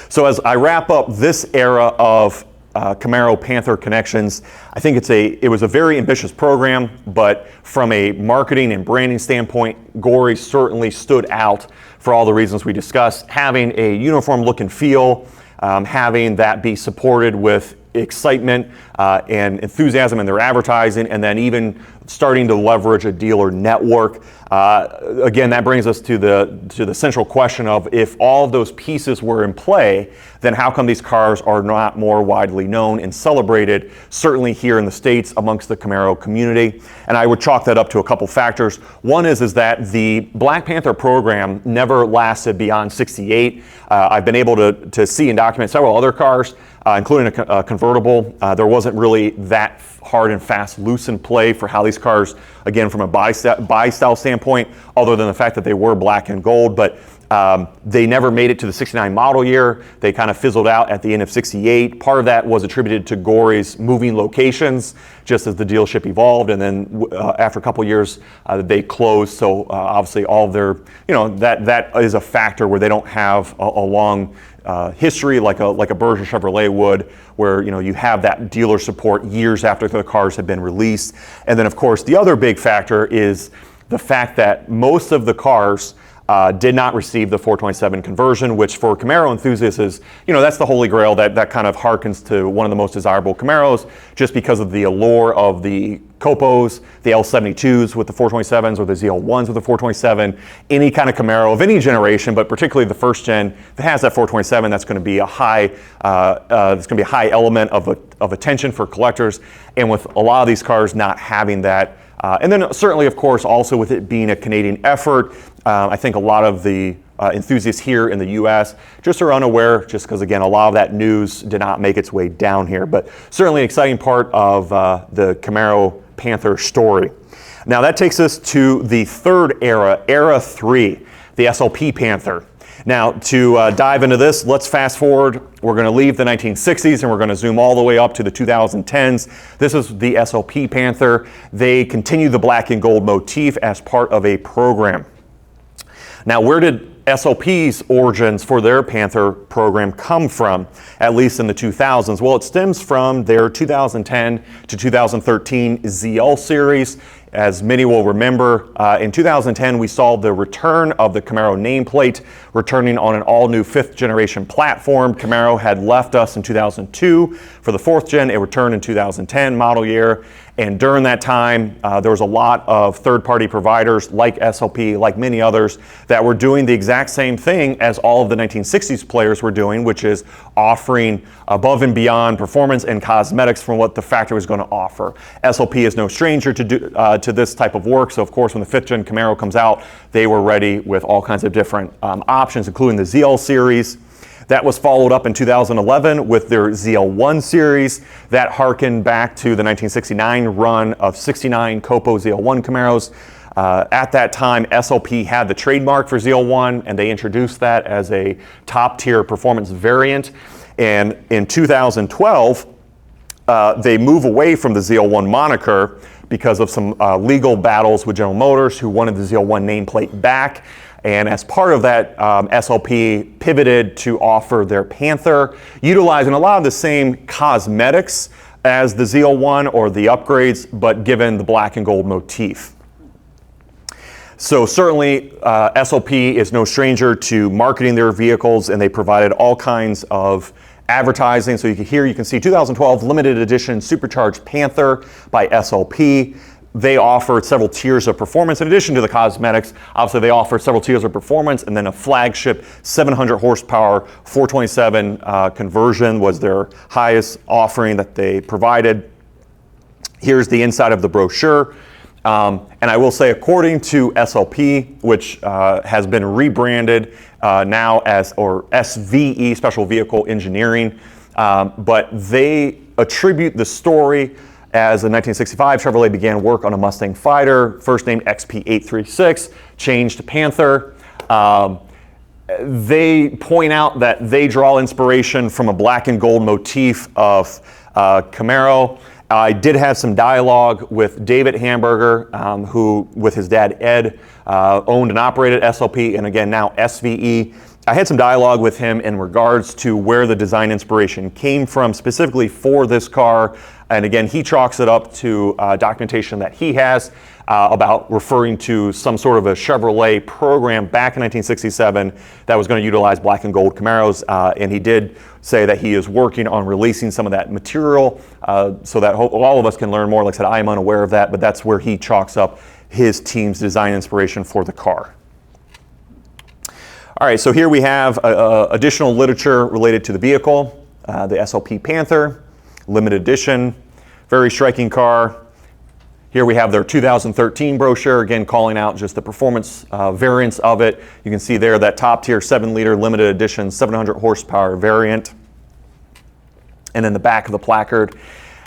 So as I wrap up this era of Camaro Panther Connections, I think it was a very ambitious program, but from a marketing and branding standpoint, Gorries certainly stood out for all the reasons we discussed. Having a uniform look and feel, having that be supported with excitement and enthusiasm in their advertising, and then even starting to leverage a dealer network. Again, that brings us to the central question of, if all of those pieces were in play, then how come these cars are not more widely known and celebrated, certainly here in the States amongst the Camaro community? And I would chalk that up to a couple factors. One is that the Black Panther program never lasted beyond 68. I've been able to see and document several other cars, including a convertible. There wasn't really that hard and fast loose in play for how these cars, again, from a buy style standpoint, other than the fact that they were black and gold, but they never made it to the 69 model year. They kind of fizzled out at the end of 68. Part of that was attributed to Gorries moving locations just as the dealership evolved, and then after a couple years they closed. So obviously all of their, that is a factor where they don't have a long history like a Berger Chevrolet would, where you have that dealer support years after the cars have been released. And then of course the other big factor is the fact that most of the cars did not receive the 427 conversion, which for Camaro enthusiasts is, that's the holy grail that kind of harkens to one of the most desirable Camaros, just because of the allure of the Copos, the L72s with the 427s, or the ZL1s with the 427. Any kind of Camaro of any generation, but particularly the first gen that has that 427, that's going to be a high, element of attention for collectors. And with a lot of these cars not having that, and then certainly, of course, also with it being a Canadian effort, I think a lot of the enthusiasts here in the U.S. just are unaware, just because, again, a lot of that news did not make its way down here. But certainly an exciting part of the Camaro Panther story. Now that takes us to the third era, Era 3, the SLP Panther. Now, to dive into this, let's fast forward. We're going to leave the 1960s and we're going to zoom all the way up to the 2010s. This is the SLP Panther. They continue the black and gold motif as part of a program. Now, where did SLP's origins for their Panther program come from, at least in the 2000s? Well, it stems from their 2010 to 2013 ZL series. As many will remember, in 2010 we saw the return of the Camaro nameplate, returning on an all-new 5th generation platform. Camaro had left us in 2002 for the 4th gen. It returned in 2010 model year. And during that time, there was a lot of third-party providers like SLP, like many others, that were doing the exact same thing as all of the 1960s players were doing, which is offering above and beyond performance and cosmetics from what the factory was going to offer. SLP is no stranger to this type of work, so of course when the 5th gen Camaro comes out, they were ready with all kinds of different options, including the ZL series. That was followed up in 2011 with their ZL1 series. That harkened back to the 1969 run of 69 Copo ZL1 Camaros. At that time, SLP had the trademark for ZL1, and they introduced that as a top-tier performance variant. And in 2012, they move away from the ZL1 moniker because of some legal battles with General Motors, who wanted the ZL1 nameplate back. And as part of that, SLP pivoted to offer their Panther, utilizing a lot of the same cosmetics as the ZL1 or the upgrades, but given the black and gold motif. So certainly SLP is no stranger to marketing their vehicles, and they provided all kinds of advertising. So you can see 2012 limited edition supercharged Panther by SLP. They offered several tiers of performance in addition to the cosmetics. Obviously, they offered several tiers of performance, and then a flagship 700 horsepower 427 conversion was their highest offering that they provided. Here's the inside of the brochure. And I will say, according to SLP, which has been rebranded now as SVE, Special Vehicle Engineering, but they attribute the story as in 1965, Chevrolet began work on a Mustang fighter, first named XP836, changed to Panther. They point out that they draw inspiration from a black and gold motif of Camaro. I did have some dialogue with David Hamburger, who, with his dad Ed, owned and operated SLP, and again now SVE. I had some dialogue with him in regards to where the design inspiration came from, specifically for this car. And again, he chalks it up to documentation that he has about referring to some sort of a Chevrolet program back in 1967 that was going to utilize black and gold Camaros. And he did say that he is working on releasing some of that material so that all of us can learn more. Like I said, I am unaware of that, but that's where he chalks up his team's design inspiration for the car. All right, so here we have additional literature related to the vehicle, the SLP Panther, limited edition, very striking car. Here we have their 2013 brochure, again calling out just the performance variants of it. You can see there that top tier 7-liter limited edition 700 horsepower variant. And then the back of the placard.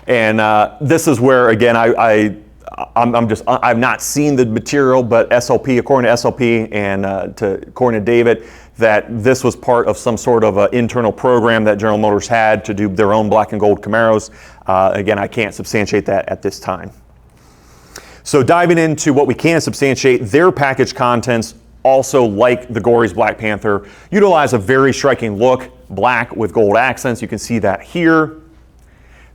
And this is where, again, I've not seen the material, but SLP, according to SLP and according to David, that this was part of some sort of internal program that General Motors had to do their own black and gold Camaros. Again, I can't substantiate that at this time. So diving into what we can substantiate, their package contents, also like the Gorries Black Panther, utilize a very striking look, black with gold accents. You can see that here.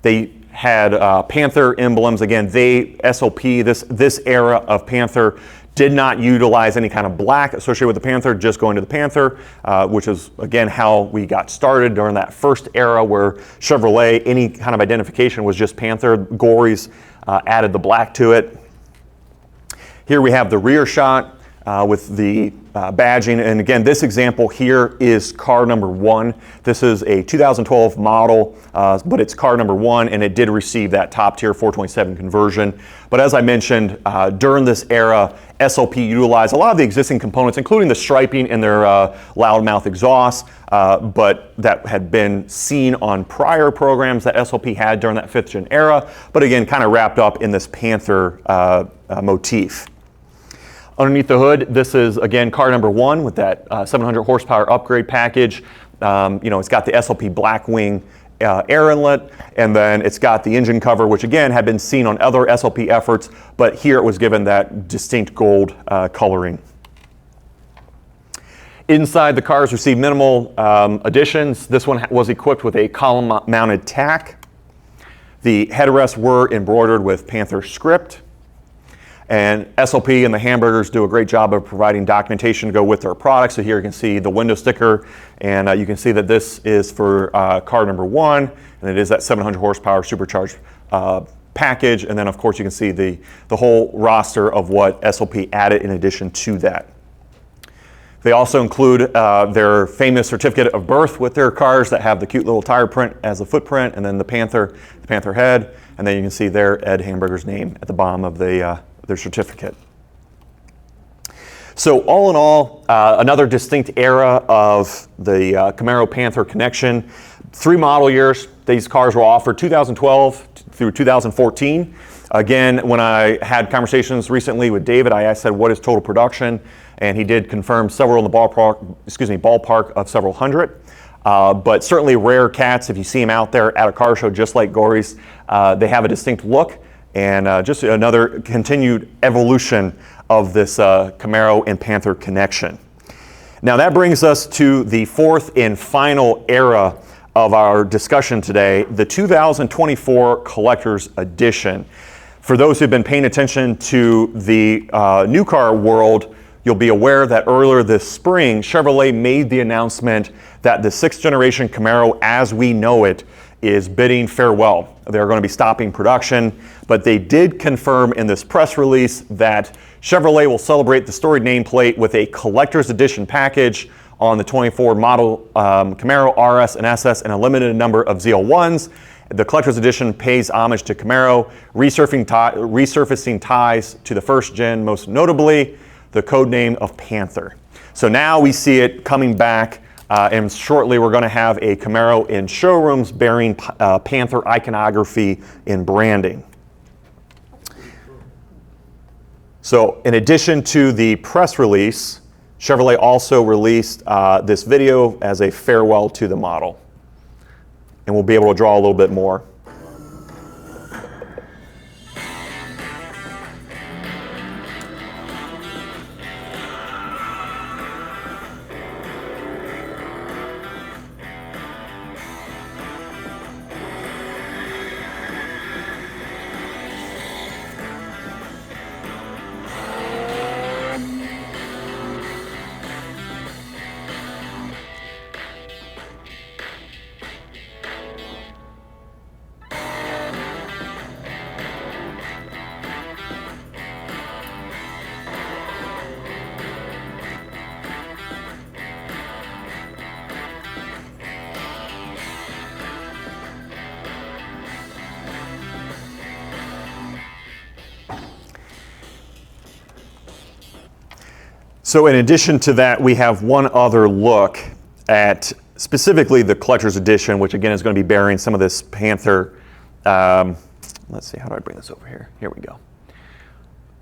They had Panther emblems. Again, SLP, this era of Panther, did not utilize any kind of black associated with the Panther, just going to the Panther, which is, again, how we got started during that first era where Chevrolet, any kind of identification was just Panther. Gorries added the black to it. Here we have the rear shot with the badging. And again, this example here is car number 1. This is a 2012 model, but it's car number 1, and it did receive that top tier 427 conversion. But as I mentioned, during this era, SLP utilized a lot of the existing components, including the striping in their loudmouth exhaust, but that had been seen on prior programs that SLP had during that 5th gen era, but again, kind of wrapped up in this Panther motif. Underneath the hood, this is, again, car number 1 with that 700 horsepower upgrade package. It's got the SLP Blackwing air inlet, and then it's got the engine cover, which again had been seen on other SLP efforts, but here it was given that distinct gold coloring. Inside, the cars received minimal additions. This one was equipped with a column-mounted tack. The headrests were embroidered with Panther script. And SLP and the hamburgers do a great job of providing documentation to go with their products. So here you can see the window sticker, and you can see that this is for car number 1, and it is that 700 horsepower supercharged package. And then of course you can see the whole roster of what SLP added in addition to that. They also include their famous certificate of birth with their cars that have the cute little tire print as a footprint, and then the Panther head, and then you can see their Ed Hamburger's name at the bottom of their certificate. So all in all, another distinct era of the Camaro Panther connection. 3 model years. These cars were offered 2012 through 2014. Again, when I had conversations recently with David, I said, what is total production? And he did confirm several in the ballpark of several hundred. But certainly rare cats, if you see them out there at a car show, just like Gorries, they have a distinct look, and just another continued evolution of this Camaro and Panther connection. Now that brings us to the 4th and final era of our discussion today, the 2024 Collector's Edition. For those who've been paying attention to the new car world, you'll be aware that earlier this spring, Chevrolet made the announcement that the 6th generation Camaro as we know it is bidding farewell. They're going to be stopping production, but they did confirm in this press release that Chevrolet will celebrate the storied nameplate with a collector's edition package on the 24 model Camaro RS and SS and a limited number of ZL1s. The collector's edition pays homage to Camaro, resurfacing ties to the 1st gen, most notably the code name of Panther. So now we see it coming back, and shortly we're going to have a Camaro in showrooms bearing Panther iconography in branding. So in addition to the press release, Chevrolet also released this video as a farewell to the model. And we'll be able to draw a little bit more. So in addition to that, we have one other look at specifically the collector's edition, which again is going to be bearing some of this Panther. Let's see, how do I bring this over here? Here we go.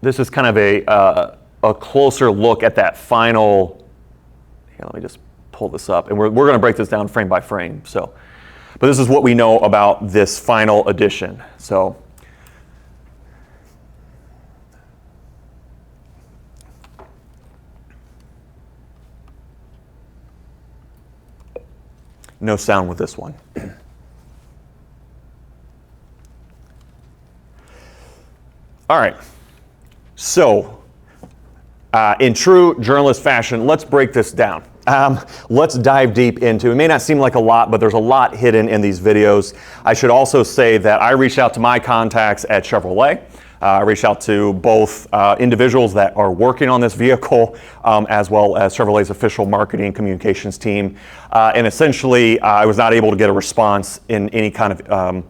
This is kind of a closer look at that final. Here, let me just pull this up, and we're going to break this down frame by frame. So, but this is what we know about this final edition. So. No sound with this one. All right, so in true journalist fashion, let's break this down. Let's dive deep into, it may not seem like a lot, but there's a lot hidden in these videos. I should also say that I reached out to my contacts at Chevrolet. I reached out to both individuals that are working on this vehicle as well as Chevrolet's official marketing and communications team. And essentially, I was not able to get a response in any kind of,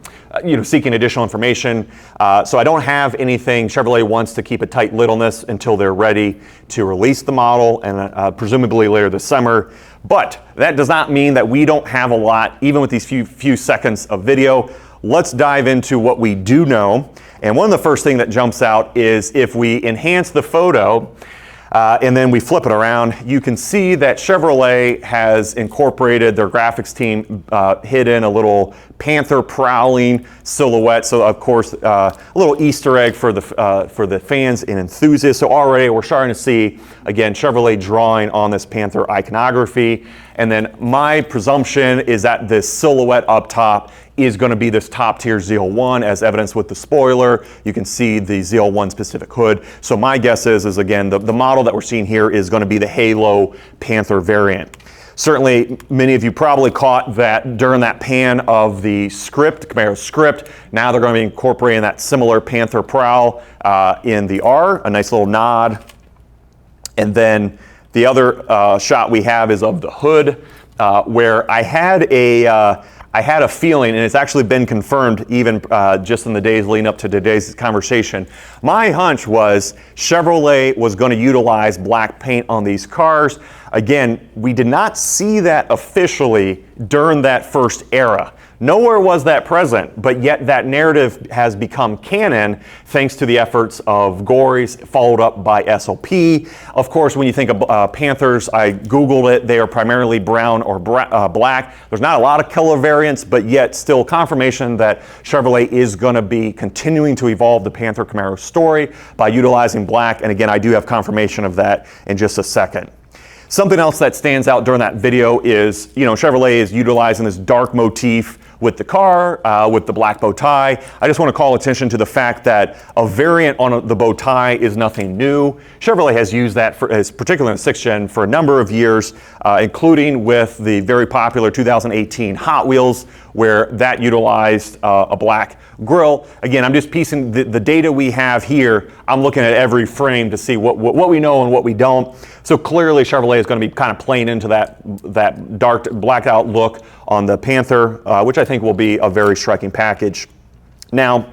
seeking additional information. So I don't have anything. Chevrolet wants to keep a tight lid on this until they're ready to release the model, and presumably later this summer. But that does not mean that we don't have a lot, even with these few seconds of video. Let's dive into what we do know. And one of the first things that jumps out is if we enhance the photo and then we flip it around, you can see that Chevrolet has incorporated their graphics team, hidden a little Panther prowling silhouette. So of course, a little Easter egg for the fans and enthusiasts. So already we're starting to see, again, Chevrolet drawing on this Panther iconography. And then my presumption is that this silhouette up top is going to be this top tier ZL1, as evidenced with the spoiler. You can see the ZL1 specific hood. So my guess is again, the model that we're seeing here is going to be the Halo Panther variant. Certainly, many of you probably caught that during that pan of the script, Camaro script. Now they're going to be incorporating that similar Panther prowl in the R, a nice little nod. And then the other shot we have is of the hood, where I had a feeling, and it's actually been confirmed even just in the days leading up to today's conversation. My hunch was Chevrolet was going to utilize black paint on these cars. Again, we did not see that officially during that first era. Nowhere was that present, but yet that narrative has become canon thanks to the efforts of Gorries, followed up by SLP. Of course, when you think of Panthers, I Googled it. They are primarily brown or black. There's not a lot of color variants, but yet still confirmation that Chevrolet is going to be continuing to evolve the Panther Camaro story by utilizing black. And again, I do have confirmation of that in just a second. Something else that stands out during that video is, Chevrolet is utilizing this dark motif with the car, with the black bow tie. I just want to call attention to the fact that a variant on the bow tie is nothing new. Chevrolet has used that, particularly in the 6th Gen, for a number of years, including with the very popular 2018 Hot Wheels, where that utilized a black grille. Again, I'm just piecing the data we have here. I'm looking at every frame to see what we know and what we don't. So clearly Chevrolet is going to be kind of playing into that dark blacked out look on the Panther, which I think will be a very striking package. Now,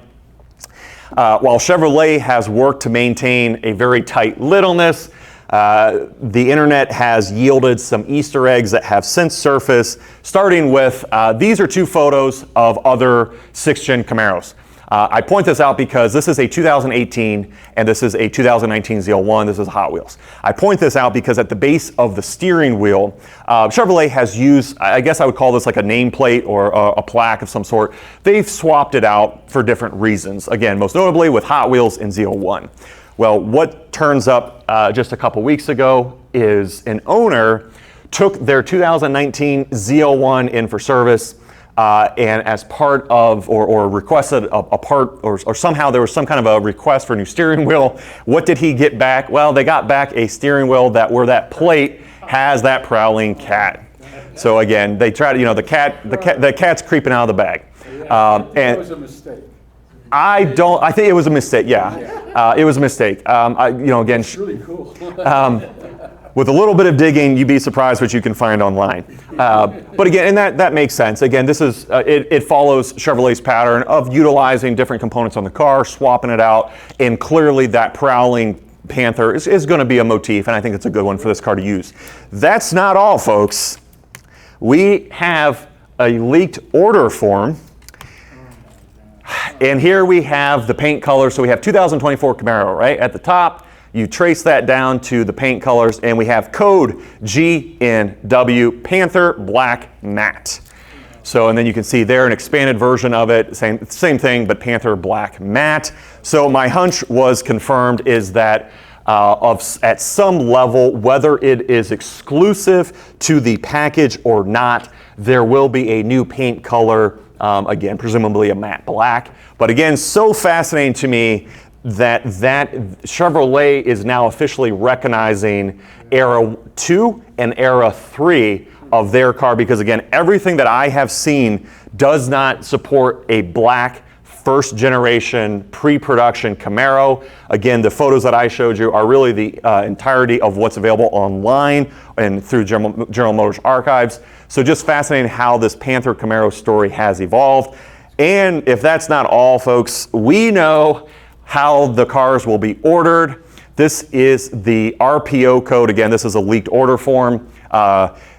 while Chevrolet has worked to maintain a very tight lid on this, the internet has yielded some Easter eggs that have since surfaced, starting with these are two photos of other 6th Gen Camaros. I point this out because this is a 2018 and this is a 2019 ZL1. This is Hot Wheels. I point this out because at the base of the steering wheel, Chevrolet has used, I guess I would call this like a nameplate or a plaque of some sort. They've swapped it out for different reasons. Again, most notably with Hot Wheels and ZL1. Well, what turns up just a couple weeks ago is an owner took their 2019 ZL1 in for service, and as part of, or requested a part, or somehow there was some kind of a request for a new steering wheel. What did he get back? Well, they got back a steering wheel where that plate has that prowling cat. So again, they tried to, the cat's creeping out of the bag. And it was a mistake. I think it was a mistake. Yeah, it was a mistake. Again, It's really cool. with a little bit of digging, you'd be surprised what you can find online. But again, and that makes sense. Again, this is it follows Chevrolet's pattern of utilizing different components on the car, swapping it out, and clearly that prowling Panther is going to be a motif, and I think it's a good one for this car to use. That's not all, folks. We have a leaked order form. And here we have the paint color. So we have 2024 Camaro, right? At the top, you trace that down to the paint colors, and we have code GNW Panther Black Matte. So, and then you can see there an expanded version of it, same thing, but Panther Black Matte. So my hunch was confirmed is that at some level, whether it is exclusive to the package or not, there will be a new paint color. Again, presumably a matte black. But again, so fascinating to me that Chevrolet is now officially recognizing Era 2 and Era 3 of their car, because again, everything that I have seen does not support a black first generation pre-production Camaro. Again, the photos that I showed you are really the entirety of what's available online and through General Motors archives. So just fascinating how this Panther Camaro story has evolved. And if that's not all, folks, we know how the cars will be ordered. This is the RPO code. Again, this is a leaked order form.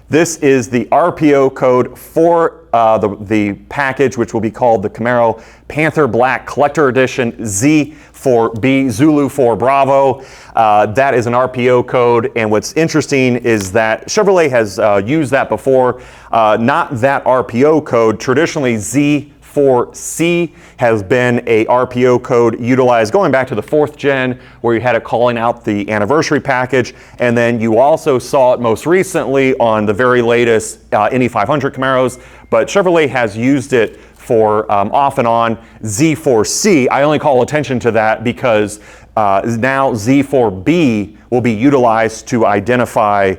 This is the RPO code for the package, which will be called the Camaro Panther Black Collector Edition Z4B, Zulu 4 Bravo. That is an RPO code, and what's interesting is that Chevrolet has used that before. Not that RPO code. Traditionally, Z4C has been a RPO code utilized going back to the 4th Gen, where you had it calling out the anniversary package, and then you also saw it most recently on the very latest Indy 500 Camaros, but Chevrolet has used it for off and on Z4C. I only call attention to that because now Z4B will be utilized to identify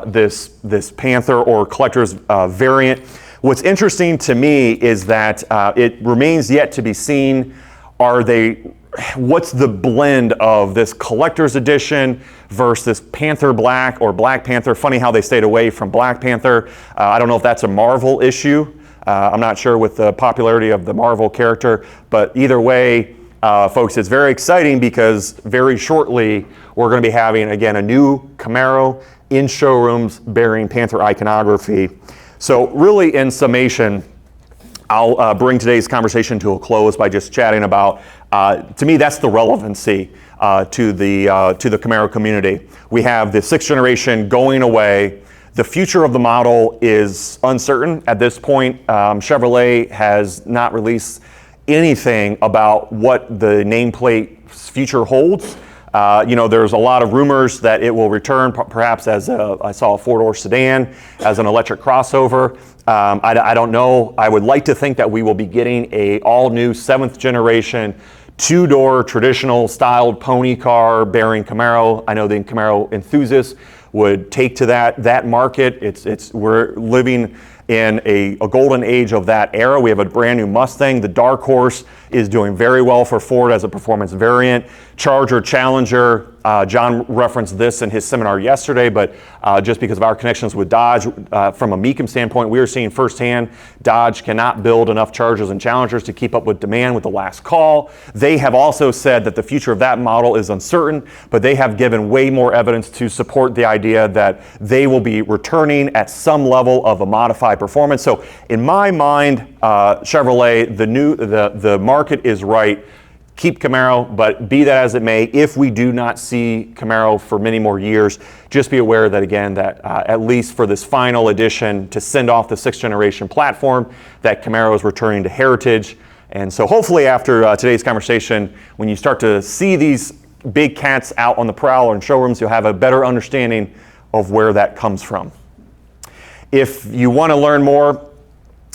this Panther or collector's variant. What's interesting to me is that it remains yet to be seen, what's the blend of this collector's edition versus this Panther Black or Black Panther? Funny how they stayed away from Black Panther. I don't know if that's a Marvel issue. I'm not sure with the popularity of the Marvel character, but either way, folks, it's very exciting because very shortly we're going to be having, again, a new Camaro in showrooms bearing Panther iconography. So really, in summation, I'll bring today's conversation to a close by just chatting about, to me, that's the relevancy to the Camaro community. We have the 6th generation going away. The future of the model is uncertain at this point. Chevrolet has not released anything about what the nameplate's future holds. There's a lot of rumors that it will return perhaps as I saw a 4-door sedan, as an electric crossover. I don't know. I would like to think that we will be getting a all-new 7th generation 2-door traditional styled pony car bearing Camaro. I know the Camaro enthusiasts would take to that market. We're living in a golden age of that era. We have a brand new Mustang. The Dark Horse is doing very well for Ford as a performance variant. Charger, Challenger, John referenced this in his seminar yesterday, but just because of our connections with Dodge, from a Mecum standpoint, we are seeing firsthand Dodge cannot build enough Chargers and Challengers to keep up with demand with the last call. They have also said that the future of that model is uncertain, but they have given way more evidence to support the idea that they will be returning at some level of a modified performance. So in my mind, Chevrolet, the market is right. Keep Camaro, but be that as it may, if we do not see Camaro for many more years, just be aware that, again, that at least for this final edition to send off the 6th generation platform, that Camaro is returning to heritage. And so hopefully after today's conversation, when you start to see these big cats out on the prowl or in showrooms, you'll have a better understanding of where that comes from. If you want to learn more,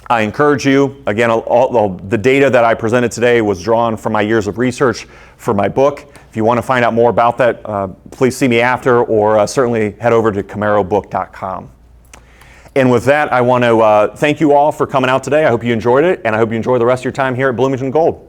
I encourage you, again, all the data that I presented today was drawn from my years of research for my book. If you want to find out more about that, please see me after, or certainly head over to camarobook.com. And with that, I want to thank you all for coming out today. I hope you enjoyed it, and I hope you enjoy the rest of your time here at Bloomington Gold.